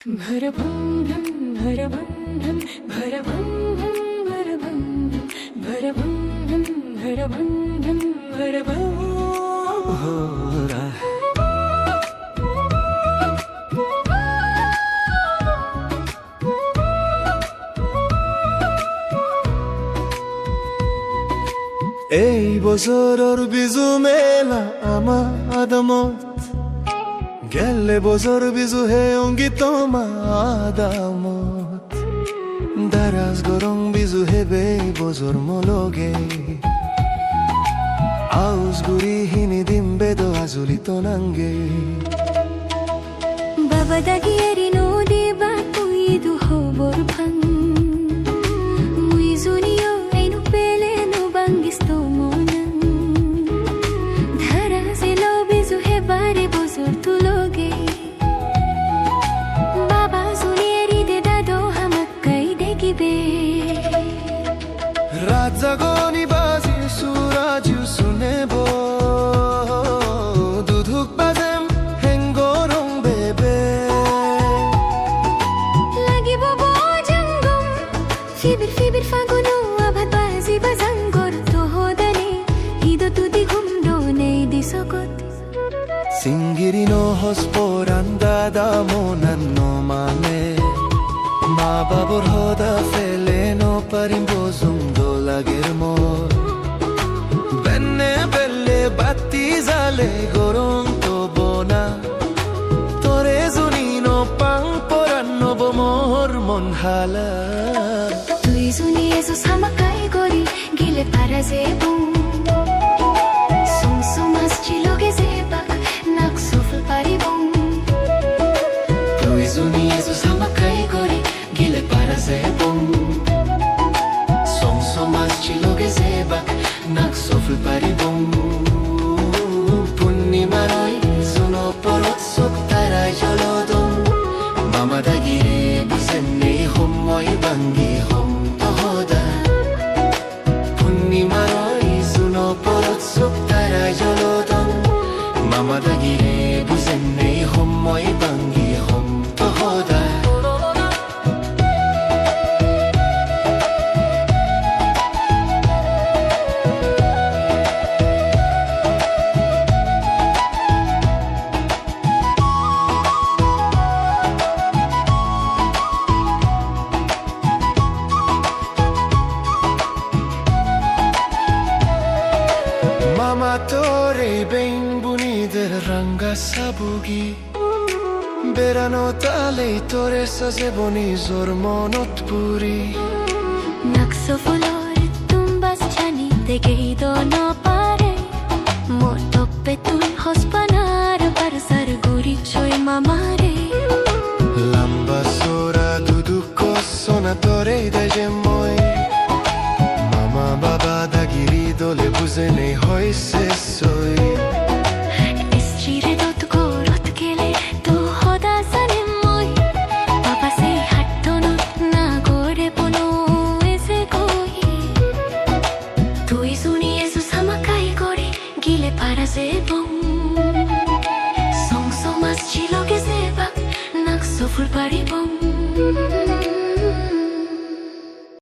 भरबंधन भरबंधन भरबंधन भरबंधन भरबंधन भरबंधन भरबंधन এই বছৰৰ বিজু মেলা আমাৰ আদমত গেলে বছৰ বিজু হে অংগীত আদামত দাৰাজ গৰং বিজু হে বে বছৰ মলগে আউজ গুৰি হিনি দিম বেদ আজুলিত নাংগে বাবা দাগি এৰি নদী বাটুই দুহবৰ ভাং रात जागनी बाजी सूरज सुनेब दुधुक बाजेम हेंगरং बेबे লাগিব বজঙ্গম ফিবির ফিবির ফাগুনো আভাত বাজি বাজাঙ্গর তোহদানে হিদ তুদি ঘুমডো নেই দিসকত সিঙ্গিরি নহস পরান্দা দামনান নমানে মা বাবর হদা ফেলে নপারিম বজুম দোলাগের মোর বেন্নে বেলে বাতি জালে গরম তো বনা তোরে জুনি নপাং পরান নব মোর মন হালা তুই জুনি এসো সামাকাই গরি গিলে পারা যে বুম সুমসুমাস চিলোগে যে বাক নাক সুফল পারি বুম তুই জুনি এসো সামাকাই গরি gile para se bom som mas chiloge zeba nak sofl pari bom punni maroi suno porot sok tarai jolodom mama dagire busenne hom moi bangi hom tohoda punni maroi suno porot sok tarai jolodom mama dagire busenne hom moi bangi hom tohoda Mama tore ben bunider ranga sabugi Berano tale tore saze boni zormonot puri Nakso fulor tumbas chani degei do no pare Mo toppe tun hospanar barsar guri choi mamare Lamba sora dudukko sona tore deje moi Mama baba dagiri dole buzene hoise soi Estrire dot korot gele tu hoda sane moi Baba se hattono na gore bono ese koi Tui suni esu samakai gori gile para se bom Song so mas chiloge se bak nak so full pari bom